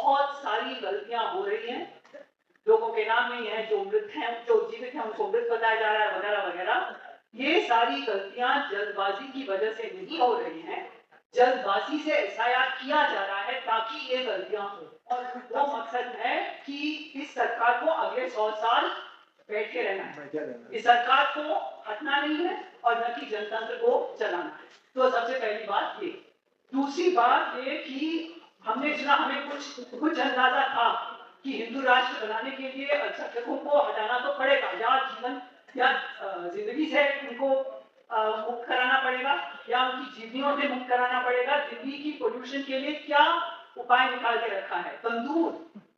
बहुत सारी गलतियां हो रही हैं, लोगों के नाम नहीं है, जो मृत हैं, जो जीवित हैं उनको मृत बताया जा रहा है वगैरह वगैरह। ये सारी गलतियां जल्दबाजी की वजह से नहीं हो रही हैं, जल्दबाजी से एसआईआर किया जा रहा है ताकि ये गलतियां हो। और वो मकसद है कि इस सरकार को अगले 100 साल बैठे रहना है, इस सरकार को हटना नहीं है और न कि जनतंत्र को चलाना है। तो सबसे पहली बात ये। दूसरी बात ये कि हमने सुना, हमें कुछ अंदाजा था कि हिंदू राष्ट्र बनाने के लिए अल्पसंख्यकों को हटाना तो पड़ेगा, या जीवन या जिंदगी से उनको मुक्त कराना पड़ेगा, या उनकी जीवनियों से मुक्त कराना पड़ेगा। दिल्ली की पोल्यूशन के लिए क्या उपाय निकाल के रखा है, तंदूर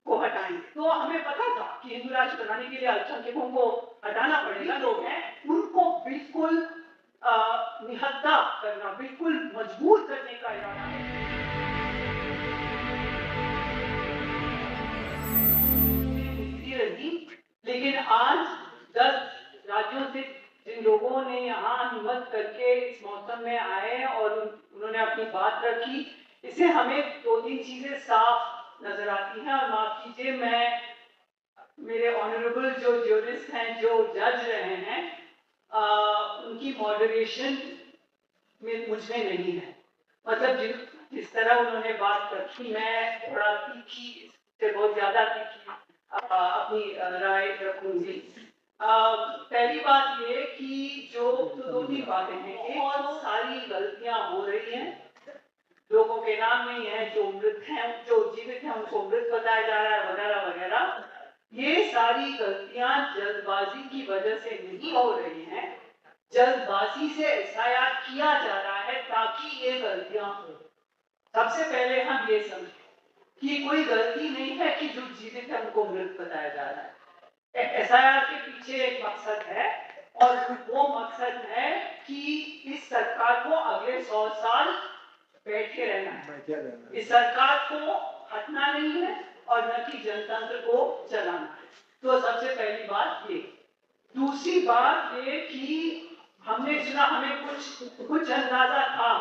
को हटाएंगे। तो हमें पता था कि हिंदू राष्ट्र बनाने के लिए अल्पसंख्यकों को हटाना पड़ेगा, लोग हैं उनको बिल्कुल निहत्था करना, बिल्कुल मजबूर करने का इरादा है। लेकिन आज 10 राज्यों से जिन लोगों ने यहाँ हिम्मत करके इस मौसम में आए और उन्होंने अपनी बात रखी, इससे हमें 2-3 चीजें साफ नजर आती हैं। और माफ कीजिए, मैं मेरे ऑनरेबल जो ज्यूरिस्ट हैं, जो जज रहे हैं, उनकी मॉडरेशन में मुझ में नहीं है। मतलब जिस तरह उन्होंने बात रखी, मैं थोड़ा तीखी से बहुत ज्यादा तीखी अपनी राय रखूंगी। पहली बात ये कि जो तो 2-3 बातें हैं। बहुत सारी गलतियां हो रही हैं, लोगों के नाम नहीं है, जो मृत हैं, जो जीवित हैं उनको मृत बताया जा रहा है वगैरह वगैरह। ये सारी गलतियां जल्दबाजी की वजह से नहीं हो रही हैं, जल्दबाजी से एसआईआर किया जा रहा है ताकि ये गलतियां हो। सबसे पहले हम ये समझें कि कोई गलती नहीं है कि जो जीवित है उनको मृत बताया जा रहा है। एसआईआर के पीछे एक मकसद है, और वो मकसद है कि इस सरकार को अगले 100 साल बैठे रहना है, इस सरकार को हटना नहीं है और न कि जनतंत्र को चलाना है। तो सबसे पहली बात ये। दूसरी बात ये कि हमने सुना, हमें कुछ अंदाजा था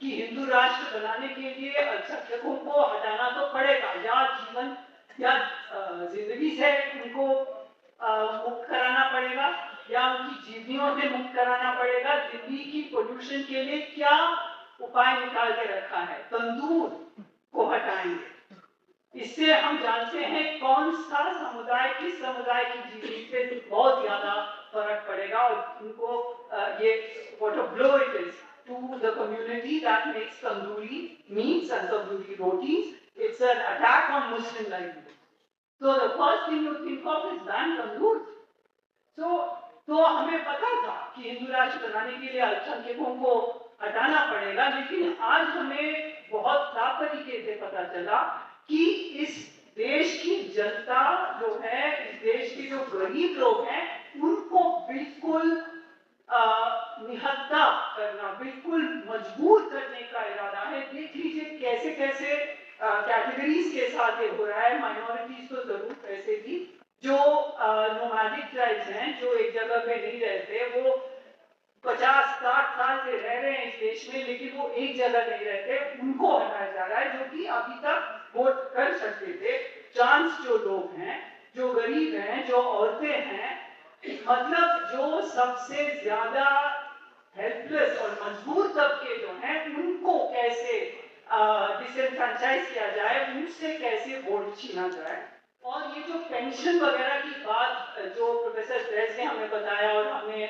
कि हिंदू राष्ट्र बनाने के लिए अल्पसंख्यकों को हटाना तो पड़ेगा, या जीवन या जिंदगी से उनको मुक्त कराना पड़ेगा, या उनकी जीवनियों से मुक्त कराना पड़ेगा। दिल्ली की पोल्यूशन के लिए क्या उपाय निकाल के रखा है, तंदूर को हटाएंगे। इससे हम जानते हैं कौन सा समुदाय, किस समुदाय की जीवनी पे बहुत ज्यादा फर्क पड़ेगा, और उनको ये what a blow it is to the community that makes tandoori meats and tandoori rotis. It's an attack on Muslim livelihood. So the first thing you think of is ban tandoor. तो हमें पता था कि हिंदू राष्ट्र बनाने के लिए अल्पसंख्यकों को हटाना पड़ेगा, लेकिन आज हमें बहुत साफ तरीके से पता चला कि इस देश की जनता जो है, इस देश के जो गरीब लोग हैं, उनको बिल्कुल निहत्था करना, बिल्कुल मजबूर करने का इरादा है। देख लीजिए कैसे कैसे कैटेगरीज के साथ ये हो रहा है। माइनॉरिटीज तो जरूर, वैसे भी जो नोमैडिक ट्राइब्स हैं, जो एक जगह पे नहीं रहते, वो 50-60 साल से रह रहे हैं इस देश में, लेकिन वो एक जगह नहीं रहते, उनको हटाया जा रहा है, जो कि अभी तक वोट कर सकते थे। ट्रांस जो लोग हैं, जो गरीब हैं, जो औरतें हैं, मतलब जो सबसे ज्यादा हेल्पलेस और मजबूर तबके जो हैं, उनको कैसे डिसएनफ्रेंचाइज किया जाए, उनसे कैसे वोट छीना जाए। और ये जो पेंशन वगैरह की बात जो प्रोफेसर ड्रेस ने हमें बताया, और हमने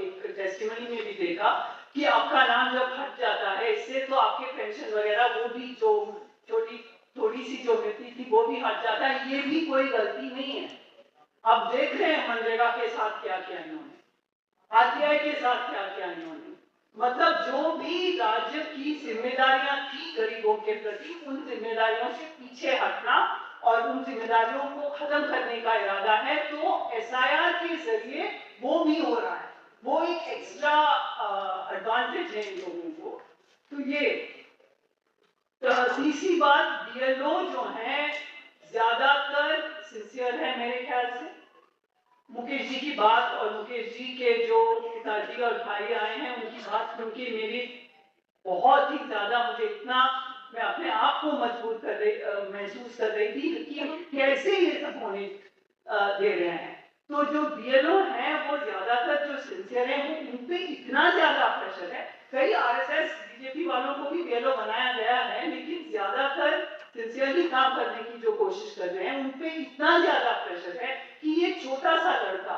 एक टेस्टिमनी में भी देखा कि आपका नाम जब हट जाता है इससे, तो आपके पेंशन वगैरह वो भी जो थोड़ी सी जो मिलती थी वो भी हट जाता है। ये भी कोई गलती नहीं है। अब देख रहे हैं मनरेगा के साथ क्या किया इन्होंने, आरटीआई के साथ क्या किया इन्होंने। मतलब जो भी राज्य की जिम्मेदारियां थी गरीबों के प्रति, उन जिम्मेदारियों से पीछे हटना और उन जिम्मेदारियों को खत्म करने का इरादा है। तो एसआईआर के जरिए वो भी हो रहा है, वो एक एक्स्ट्रा एडवांटेज है इन लोगों को। तो ये तीसरी बात, बीएलओ जो है ज्यादातर सिंसियर है मेरे ख्याल से। मुकेश जी की बात, और मुकेश जी के जो पिताजी और भाई आए हैं, उनकी बात सुन के मेरी बहुत ही ज्यादा, मुझे इतना मैं अपने आप को मजबूत कर रही महसूस कर रही थी कि कैसे ये सब होने दे रहे हैं। तो जो बीएलओ हैं वो ज्यादातर जो सिंसियर हैं वो उन पे इतना ज्यादा प्रेशर है। कई आरएसएस बीजेपी वालों को भी बीएलओ बनाया गया है, लेकिन ज्यादातर सिंसियरली काम करने की जो कोशिश कर रहे हैं उन पे इतना ज्यादा प्रेशर है कि ये छोटा सा लड़का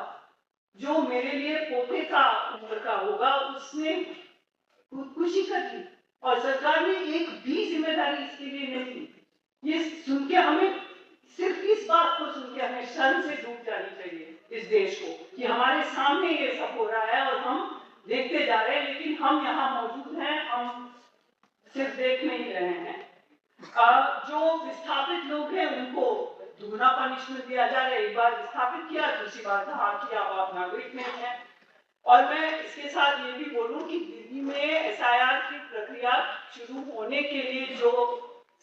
जो मेरे लिए पोते का उम्र का होगा उसने खुदकुशी कर ली और सरकार ने एक भी जिम्मेदारी इसके लिए नहीं ली। ये सुन के हमें सिर्फ इस बात को सुन के हमें शर्म से डूब जानी चाहिए इस देश को कि हमारे सामने ये सब हो रहा है और हम देखते जा रहे हैं, लेकिन हम यहाँ मौजूद हैं, हम सिर्फ देख नहीं रहे हैं। जो विस्थापित लोग हैं उनको दुगना पनिशमेंट दिया जा रहा है। एक बार विस्थापित किया, दूसरी बार कहा कि अब आप नागरिक नहीं है। और मैं इसके साथ ये भी बोलूं कि दिल्ली में एसआईआर की प्रक्रिया शुरू होने के लिए जो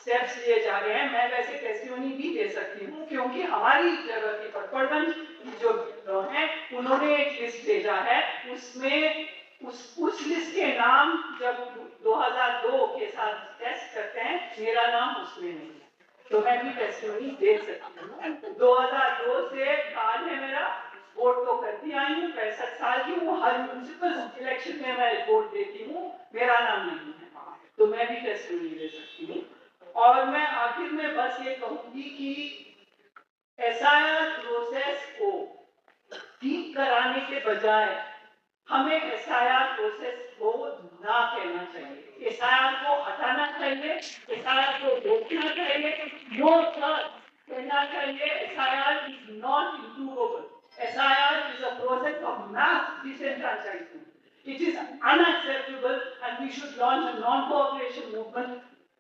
स्टेप्स लिए जा रहे हैं, मैं वैसे टेस्टिमनी भी दे सकती हूँ क्योंकि हमारी जगह की पटपड़गंज की जो लोग हैं उन्होंने एक लिस्ट भेजा है, उसमें उस लिस्ट के नाम जब 2002 के साथ टेस्ट करते हैं मेरा नाम उसमें नहीं है, तो मैं भी टेस्टिमनी दे सकती हूँ। 2002 से कार्ड है मेरा, वोट तो करती आई हूँ, 65 साल की हूँ, हर म्यूनिसिपल इलेक्शन में मैं वोट देती हूँ, मेरा नाम नहीं है, तो मैं भी टेस्टिमनी दे सकती हूँ। और मैं आखिर में बस ये कहूंगी कि एसआईआर प्रोसेस को ठीक कराने के बजाय हमें एसआईआर प्रोसेस को ना कहना चाहिए, एसआईआर को हटाना चाहिए, एसआईआर को रोकना चाहिए, नो सर कहना चाहिए। SIR is not includable, SIR is a process of mass disenfranchisement. It is unacceptable and we should launch a non-cooperation movement.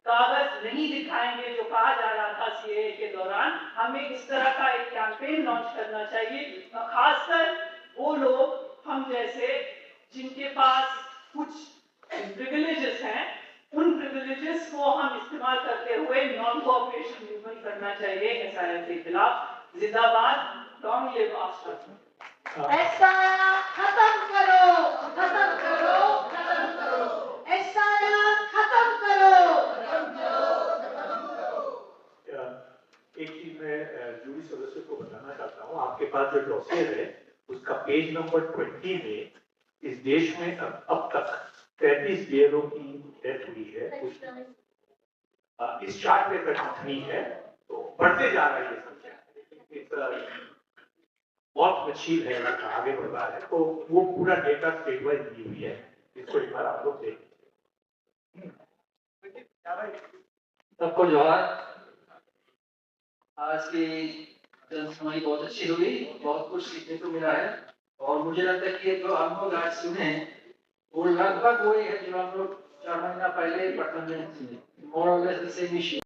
कागज नहीं दिखाएंगे जो कहा जा रहा था सीएए के दौरान, हमें इस तरह का एक कैंपेन लॉन्च करना चाहिए, खासकर वो लोग हम जैसे जिनके पास कुछ प्रिविलेजेस हैं, उन प्रिविलेजेस को हम इस्तेमाल करते हुए नॉन कोऑपरेशन मूवमेंट करना चाहिए एसआईआर के खिलाफ। जिंदाबाद, लॉन्ग लिव आस्था। एसआईआर खत्म करो, खत्म करो, खत्म करो, एसआईआर खत्म करो। एक चीज मैं जूरी सदस्य को बताना चाहता हूँ, आपके पास जो डॉसियर है उसका पेज नंबर 20 में इस देश में अब तक 33 बीएलओ की डेथ हुई है। इस चार्ट में कट नहीं है, तो बढ़ते जा रहा है ये संख्या, बहुत अच्छी है, आगे बढ़ रहा है, तो वो पूरा डेटा स्टेबलाइज की हुई है, इसको एक बार आप लोग देखें। सबको जोहार। आज की जनसुनवाई बहुत अच्छी हुई, बहुत कुछ सीखने को मिला है और मुझे लगता है कि जो हम लोग आज सुने वो लगभग वही है जो हम लोग 4 महीना पहले पटना में सुने, मोर और लेस द सेम इश्यू।